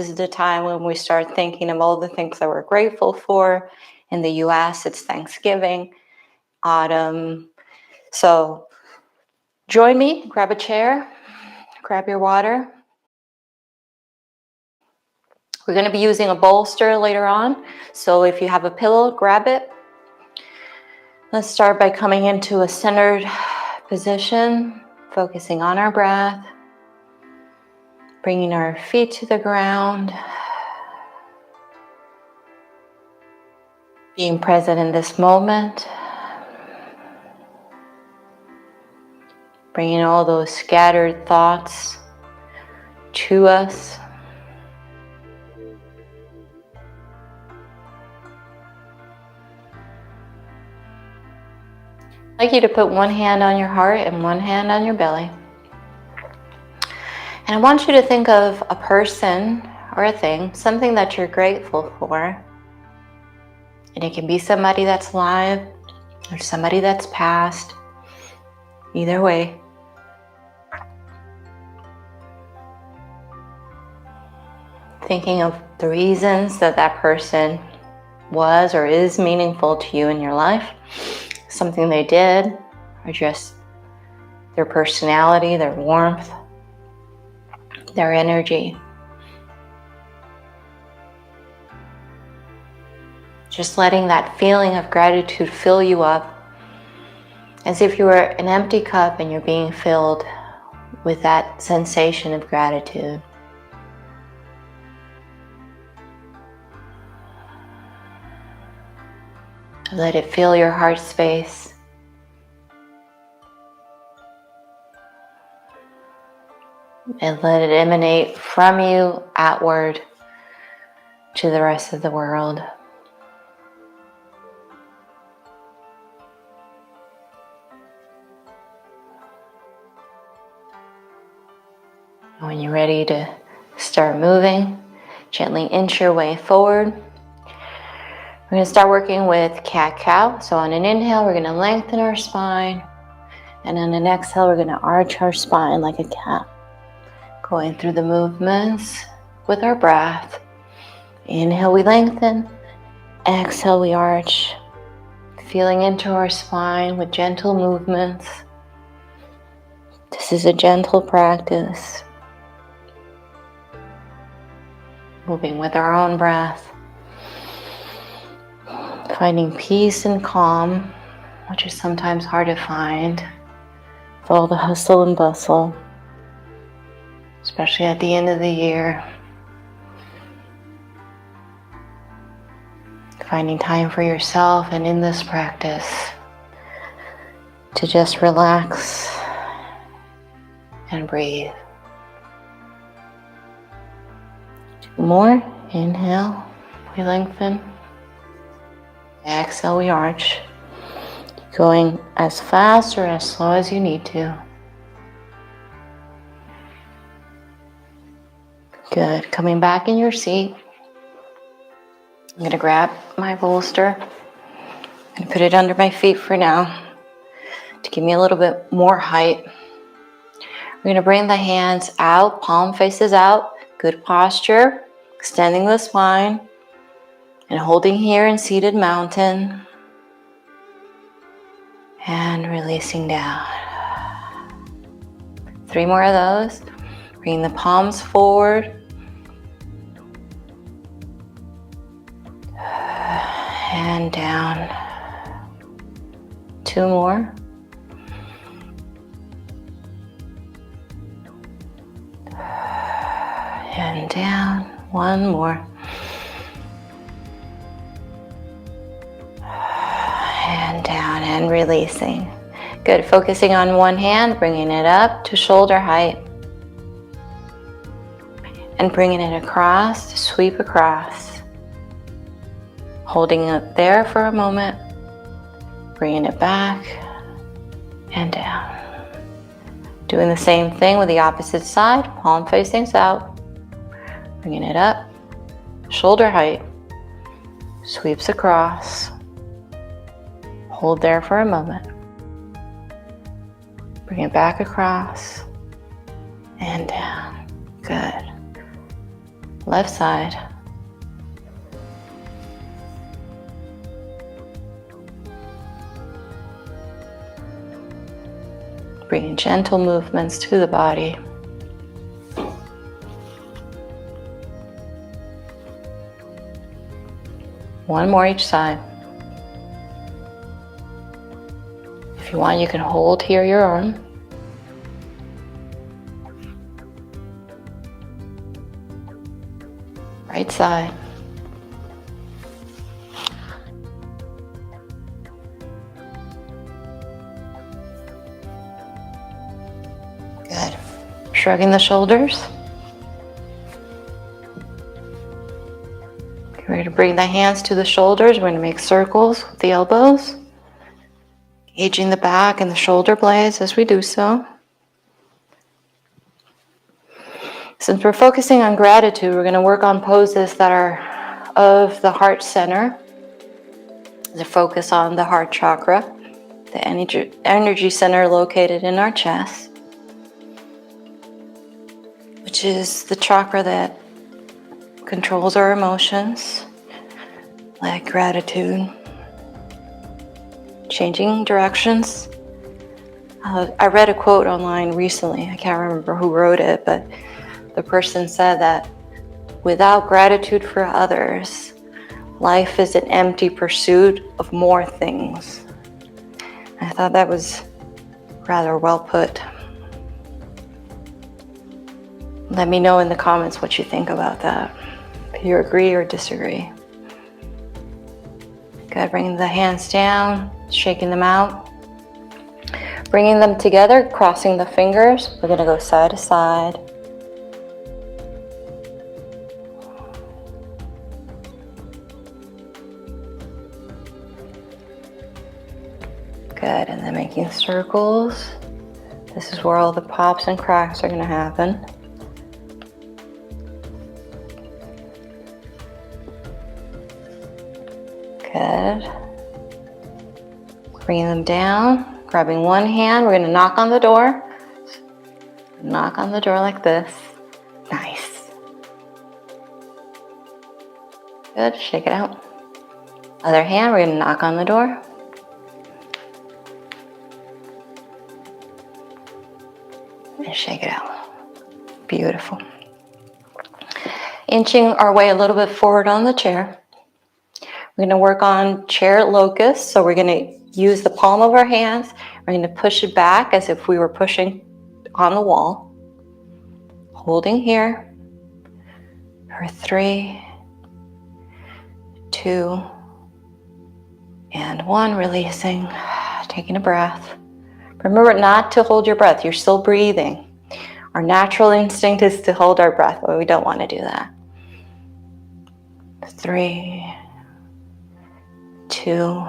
This is the time when we start thinking of all the things that we're grateful for. In the US, it's Thanksgiving, autumn. So join me, grab a chair, grab your water. We're going to be using a bolster later on. So if you have a pillow, grab it. Let's start by coming into a centered position, focusing on our breath, bringing our feet to the ground, being present in this moment, bringing all those scattered thoughts to us. I'd like you to put one hand on your heart and one hand on your belly. And I want you to think of a person or a thing, something that you're grateful for. And it can be somebody that's alive or somebody that's passed. Either way. Thinking of the reasons that that person was or is meaningful to you in your life. Something they did, or just their personality, their warmth, their energy. Just letting that feeling of gratitude fill you up, as if you were an empty cup and you're being filled with that sensation of gratitude. Let it fill your heart space. And let it emanate from you outward to the rest of the world. When you're ready to start moving, gently inch your way forward. We're going to start working with cat-cow. So on an inhale, we're going to lengthen our spine. And on an exhale, we're going to arch our spine like a cat. Going through the movements with our breath. Inhale, we lengthen. Exhale, we arch. Feeling into our spine with gentle movements. This is a gentle practice. Moving with our own breath. Finding peace and calm, which is sometimes hard to find with all the hustle and bustle, especially at the end of the year. Finding time for yourself, and in this practice to just relax and breathe. 2 more. Inhale, we lengthen. Exhale, we arch. Going as fast or as slow as you need to. Good. Coming back in your seat. I'm going to grab my bolster and put it under my feet for now to give me a little bit more height. We're going to bring the hands out, palm faces out. Good posture. Extending the spine. And holding here in seated mountain. And releasing down. 3 more of those. Bring the palms forward. And down. 2 more. And down. 1 more. And down and releasing. Good. Focusing on one hand, bringing it up to shoulder height. And bringing it across to sweep across. Holding it there for a moment. Bringing it back and down. Doing the same thing with the opposite side. Palm facing out. Bringing it up. Shoulder height. Sweeps across. Hold there for a moment. Bring it back across and down. Good. left side. Bringing gentle movements to the body. One more each side. If you want, you can hold here your arm. Right side. Good. Shrugging the shoulders. Get ready to bring the hands to the shoulders. We're going to make circles with the elbows. Engaging the back and the shoulder blades as we do so. Since we're focusing on gratitude, we're going to work on poses that are of the heart center. The focus on the heart chakra, the energy center located in our chest, which is the chakra that controls our emotions, like gratitude. Changing directions. I read a quote online recently. I can't remember who wrote it, but the person said that without gratitude for others, life is an empty pursuit of more things. I thought that was rather well put. Let me know in the comments what you think about that, if you agree or disagree. Good, bringing the hands down, shaking them out. Bringing them together, crossing the fingers. We're gonna go side to side. Good, and then making circles. This is where all the pops and cracks are gonna happen. Good. Bringing them down, grabbing one hand. We're going to knock on the door. Knock on the door like this. Nice. Good. Shake it out. Other hand, we're going to knock on the door. And shake it out. Beautiful. Inching our way a little bit forward on the chair. We're going to work on chair locust. So we're going to use the palm of our hands. We're going to push it back as if we were pushing on the wall. Holding here for 3, 2, and 1. Releasing. Taking a breath. Remember not to hold your breath. You're still breathing. Our natural instinct is to hold our breath, but we don't want to do that. 3, 2,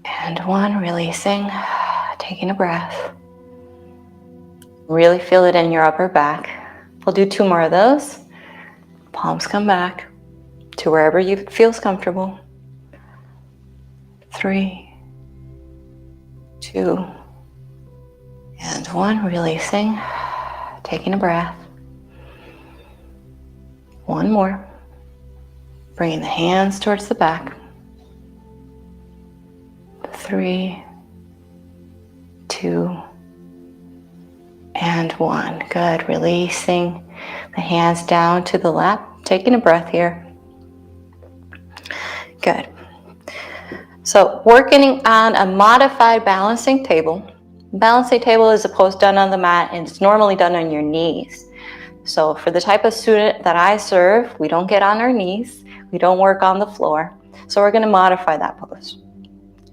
and 1. Releasing, taking a breath. Really feel it in your upper back. We'll do 2 more of those. Palms come back to wherever you feels comfortable. 3, 2, and 1. Releasing, taking a breath. 1 more. Bringing the hands towards the back. 3, 2, and 1. Good. Releasing the hands down to the lap. Taking a breath here. Good. So working on a modified balancing table. Balancing table is a pose done on the mat, and it's normally done on your knees. So for the type of student that I serve, we don't get on our knees. We don't work on the floor. So we're going to modify that pose.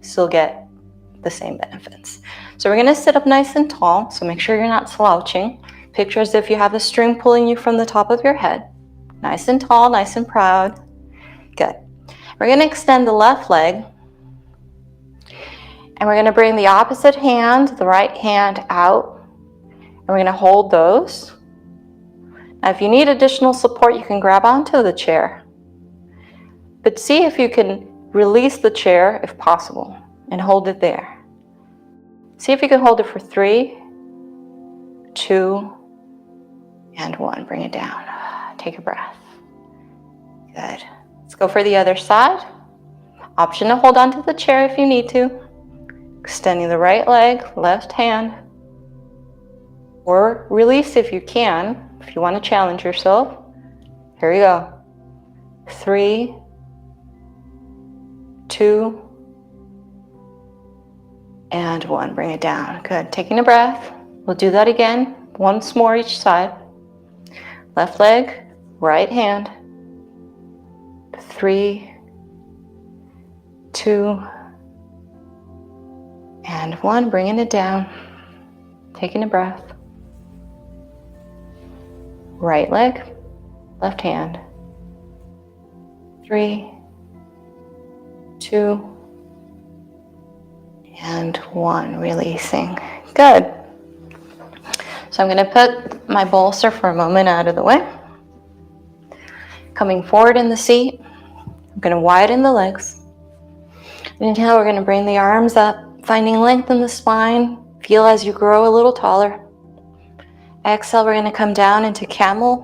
Still get the same benefits. So we're going to sit up nice and tall. So make sure you're not slouching. Picture as if you have a string pulling you from the top of your head. Nice and tall, nice and proud. Good. We're going to extend the left leg. And we're going to bring the opposite hand, the right hand, out. And we're going to hold those. Now, if you need additional support, you can grab onto the chair. But see if you can release the chair, if possible, and hold it there. See if you can hold it for 3, 2, and 1. Bring it down. Take a breath. Good. Let's go for the other side. Option to hold on to the chair if you need to. Extending the right leg, left hand. Or release if you can, if you want to challenge yourself. Here we go. 3, 2, and 1. Bring it down. Good. Taking a breath. We'll do that again. Once more each side. Left leg, right hand. 3, 2, and 1. Bringing it down. Taking a breath. Right leg, left hand. 3, 2, and 1. Releasing. Good. So I'm going to put my bolster for a moment out of the way. Coming forward in the seat, I'm going to widen the legs. Inhale, we're going to bring the arms up, finding length in the spine. Feel as you grow a little taller. Exhale, we're going to come down into cactus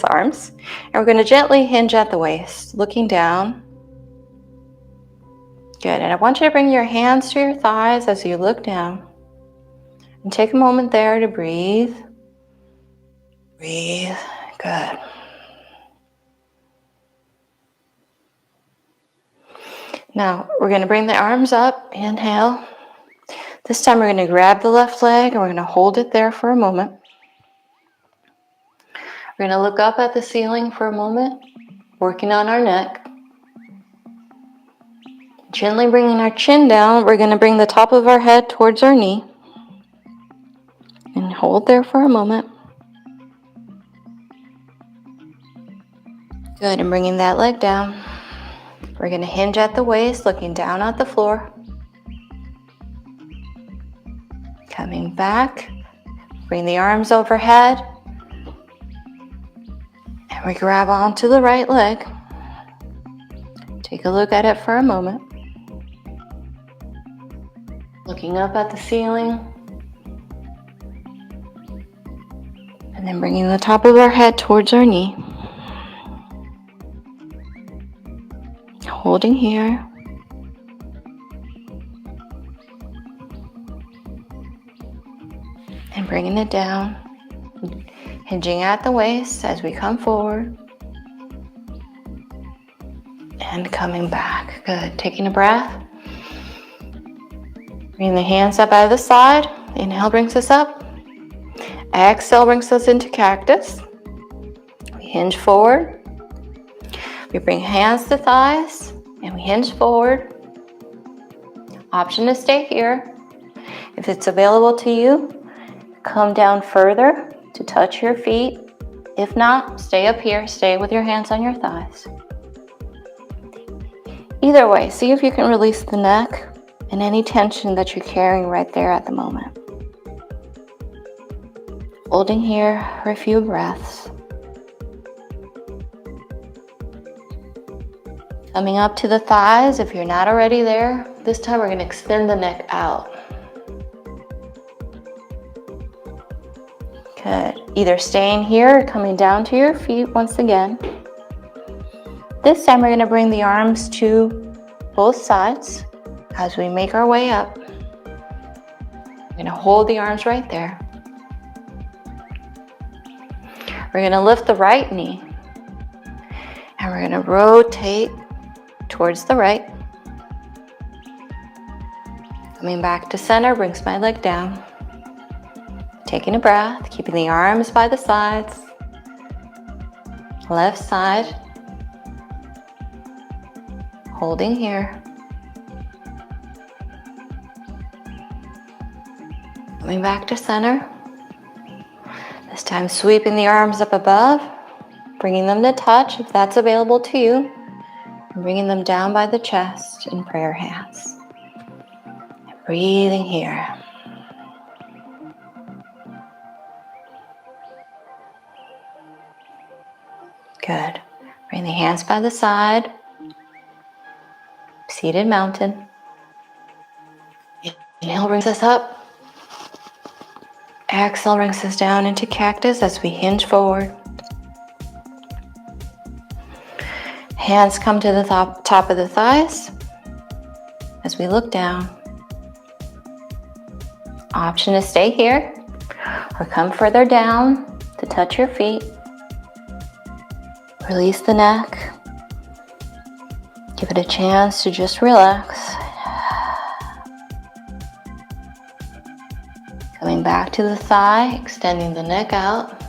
arms. And we're going to gently hinge at the waist, looking down. Good. And I want you to bring your hands to your thighs as you look down. And take a moment there to breathe. Breathe. Good. Now, we're going to bring the arms up. Inhale. This time we're going to grab the left leg and we're going to hold it there for a moment. We're going to look up at the ceiling for a moment, working on our neck. Gently bringing our chin down, we're going to bring the top of our head towards our knee. And hold there for a moment. Good, and bringing that leg down. We're going to hinge at the waist, looking down at the floor. Coming back, bring the arms overhead. And we grab onto the right leg. Take a look at it for a moment. Looking up at the ceiling. And then bringing the top of our head towards our knee. Holding here. And bringing it down. Hinging at the waist as we come forward. And coming back. Good. Taking a breath. Bringing the hands up out of the side. Inhale brings us up. Exhale brings us into cactus. We hinge forward. We bring hands to thighs and we hinge forward. Option to stay here. If it's available to you, come down further to touch your feet. If not, stay up here. Stay with your hands on your thighs. Either way, see if you can release the neck and any tension that you're carrying right there at the moment. Holding here for a few breaths. Coming up to the thighs, if you're not already there, this time we're going to extend the neck out. Good. Either staying here or coming down to your feet once again. This time we're going to bring the arms to both sides as we make our way up. We're going to hold the arms right there. We're going to lift the right knee. And we're going to rotate towards the right. Coming back to center, brings my leg down. Taking a breath, keeping the arms by the sides. Left side. Holding here. Coming back to center. This time sweeping the arms up above, bringing them to touch if that's available to you, and bringing them down by the chest in prayer hands. And breathing here. Good. Bring the hands by the side. Seated mountain. Inhale brings us up. Exhale brings us down into cactus as we hinge forward. Hands come to the top of the thighs as we look down. Option to stay here or come further down to touch your feet. Release the neck. Give it a chance to just relax. Coming back to the thigh, extending the neck out.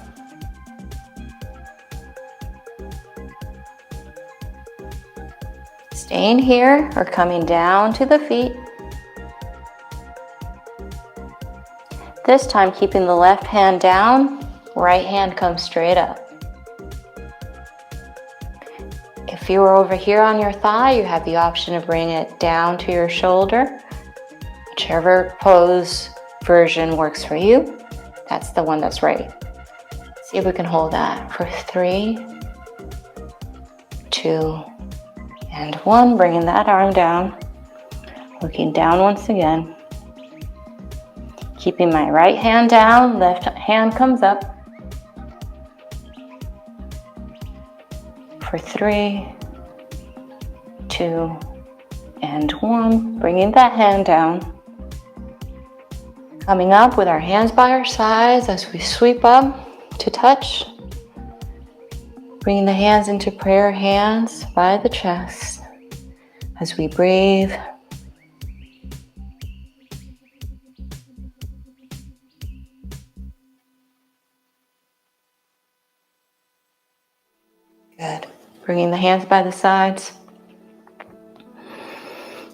Staying here or coming down to the feet. This time keeping the left hand down, right hand comes straight up. If you are over here on your thigh, you have the option to bring it down to your shoulder. Whichever pose version works for you, that's the one that's right. See if we can hold that for 3, 2, and 1. Bringing that arm down, looking down once again. Keeping my right hand down, left hand comes up. For 3, 2, and 1. Bringing that hand down. Coming up with our hands by our sides as we sweep up to touch. Bringing the hands into prayer hands by the chest as we breathe. Good. Bringing the hands by the sides.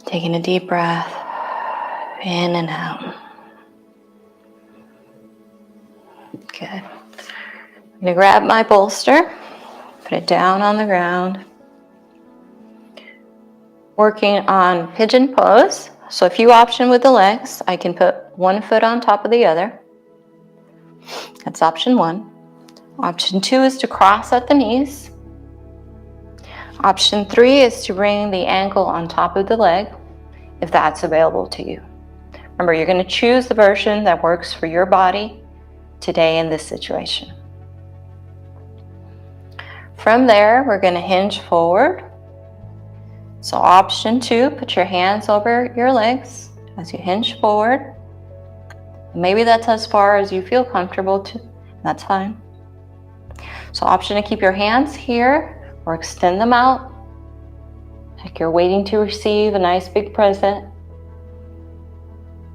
Taking a deep breath in and out. Good. I'm going to grab my bolster, put it down on the ground. Working on Pigeon Pose. So if you option with the legs, I can put one foot on top of the other. That's option 1. Option 2 is to cross at the knees. Option 3 is to bring the ankle on top of the leg, if that's available to you. Remember, you're going to choose the version that works for your body today in this situation. From there, we're going to hinge forward. So option 2, put your hands over your legs as you hinge forward. Maybe that's as far as you feel comfortable to, that's fine. So option to keep your hands here or extend them out, like you're waiting to receive a nice big present.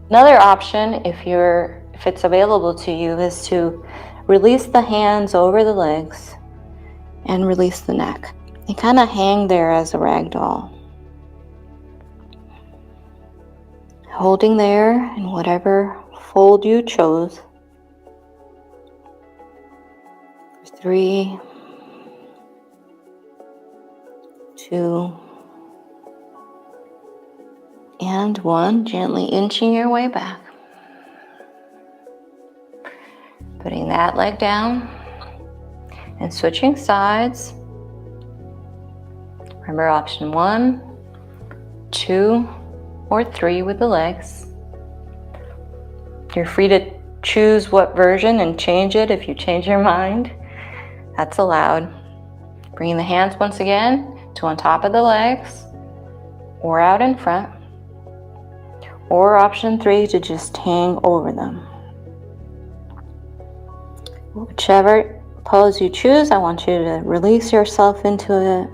Another option, if it's available to you, is to release the hands over the legs and release the neck. And kind of hang there as a rag doll. Holding there in whatever fold you chose. 3, 2, and 1. Gently inching your way back. Putting that leg down and switching sides. Remember option 1, 2, or 3 with the legs. You're free to choose what version and change it if you change your mind. That's allowed. Bringing the hands once again to on top of the legs or out in front. Or option 3 to just hang over them. Whichever pose you choose, I want you to release yourself into it.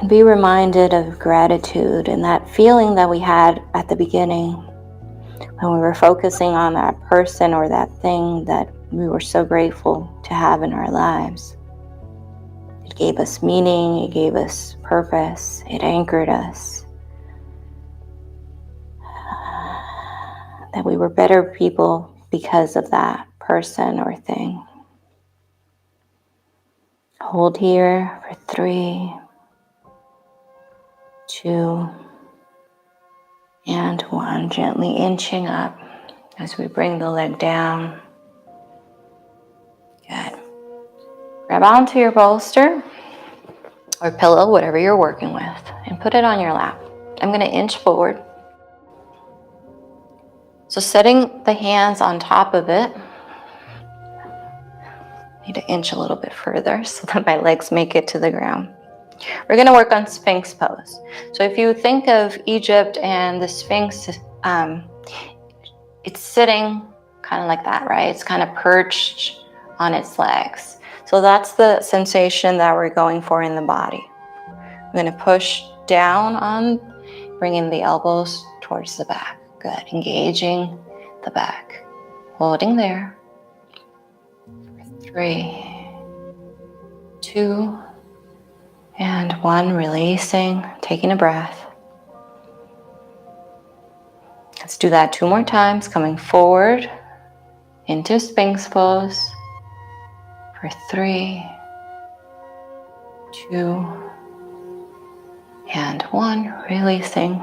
And be reminded of gratitude and that feeling that we had at the beginning when we were focusing on that person or that thing that we were so grateful to have in our lives. It gave us meaning, it gave us purpose, it anchored us. That we were better people because of that person or thing. Hold here for 3, 2, and 1. Gently inching up as we bring the leg down. Good. Grab onto your bolster or pillow, whatever you're working with, and put it on your lap. I'm going to inch forward. So setting the hands on top of it. Need to inch a little bit further so that my legs make it to the ground. We're going to work on Sphinx Pose. So if you think of Egypt and the Sphinx, it's sitting kind of like that, right? It's kind of perched on its legs. So that's the sensation that we're going for in the body. I'm going to push down on bringing the elbows towards the back. Good. Engaging the back. Holding there. 3, 2, and 1. Releasing. Taking a breath. Let's do that 2 more times. Coming forward into Sphinx Pose for 3, 2, and 1. Releasing.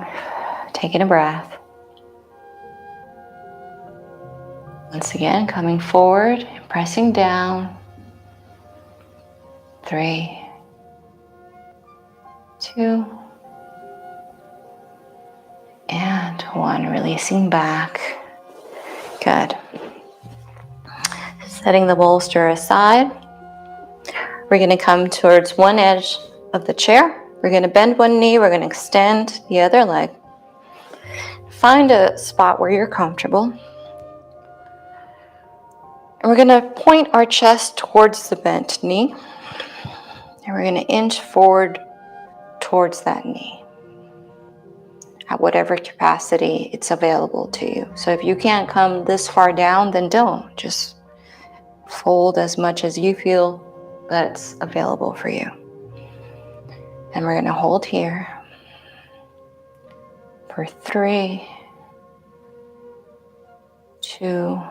Taking a breath. Once again, coming forward and pressing down. 3, 2, and 1. Releasing back. Good. Setting the bolster aside. We're going to come towards one edge of the chair. We're going to bend one knee. We're going to extend the other leg. Find a spot where you're comfortable. And we're going to point our chest towards the bent knee. And we're going to inch forward towards that knee at whatever capacity it's available to you. So if you can't come this far down, then don't. Just fold as much as you feel that's available for you. And we're going to hold here for 3, 2,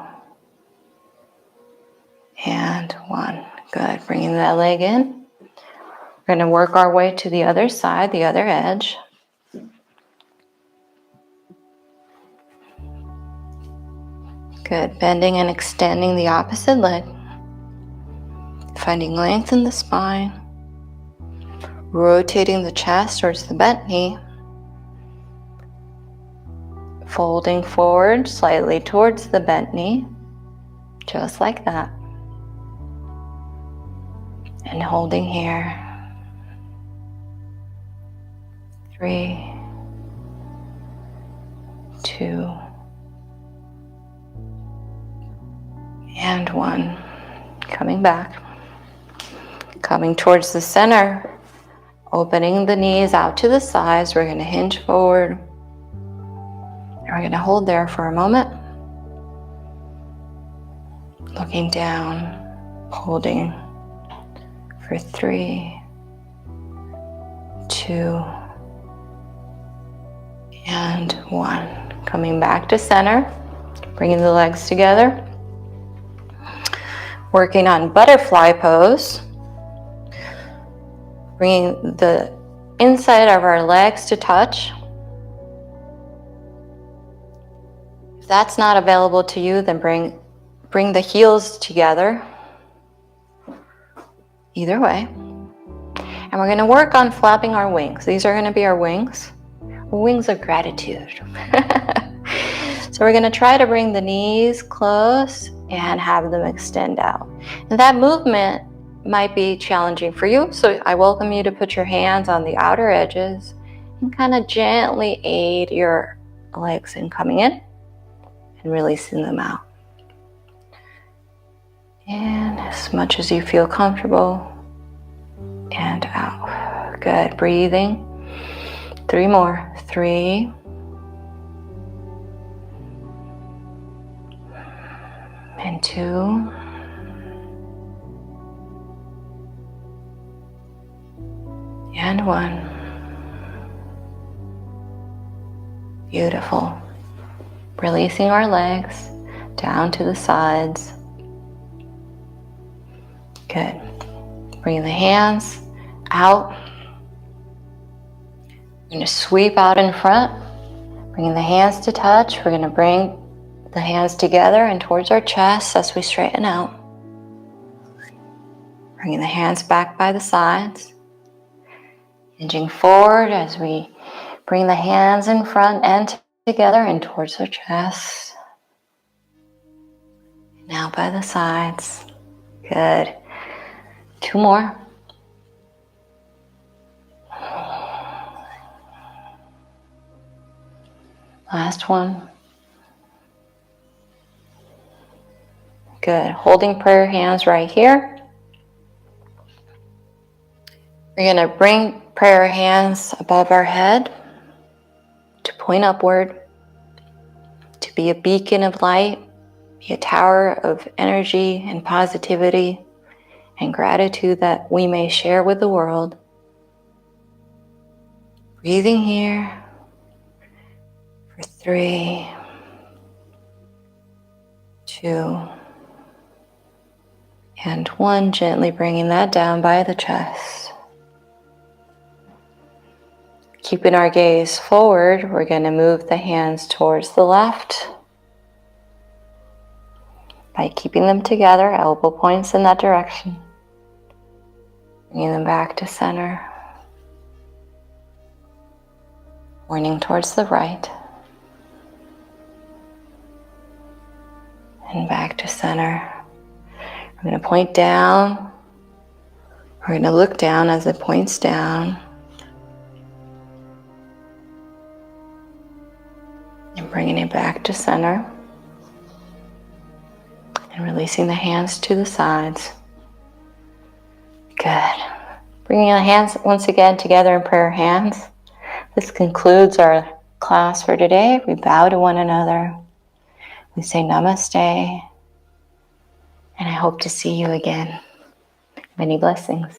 and 1. Good. Bringing that leg in. We're going to work our way to the other side, the other edge. Good. Bending and extending the opposite leg. Finding length in the spine. Rotating the chest towards the bent knee. Folding forward slightly towards the bent knee. Just like that. And holding here. 3, 2, and 1. Coming back. Coming towards the center. Opening the knees out to the sides. We're going to hinge forward. And we're going to hold there for a moment. Looking down. Holding for 3, 2, and 1. Coming back to center. Bringing the legs together. Working on butterfly pose. Bringing the inside of our legs to touch. If that's not available to you, then bring the heels together. Either way. And we're going to work on flapping our wings. These are going to be our wings. Wings of gratitude. So we're going to try to bring the knees close and have them extend out. And that movement might be challenging for you, so I welcome you to put your hands on the outer edges and kind of gently aid your legs in coming in and releasing them out. And as much as you feel comfortable, and out. Good. Breathing. 3 more. 3. And 2. And 1. Beautiful. Releasing our legs down to the sides. Good. Bring the hands out. We're going to sweep out in front. Bringing the hands to touch. We're going to bring the hands together and towards our chest as we straighten out. Bringing the hands back by the sides. Hinging forward as we bring the hands in front and together and towards our chest. Now by the sides. Good. 2 more. Last one. Good. Holding prayer hands right here. We're going to bring prayer hands above our head to point upward, to be a beacon of light, be a tower of energy and positivity and gratitude that we may share with the world. Breathing here for 3, 2, and 1. Gently bringing that down by the chest. Keeping our gaze forward, we're going to move the hands towards the left by keeping them together, elbow points in that direction. Bringing them back to center. Pointing towards the right. And back to center. We're going to point down. We're going to look down as it points down. And bringing it back to center. And releasing the hands to the sides. Good. Bringing the hands once again together in prayer hands. This concludes our class for today. We bow to one another. We say namaste. And I hope to see you again. Many blessings.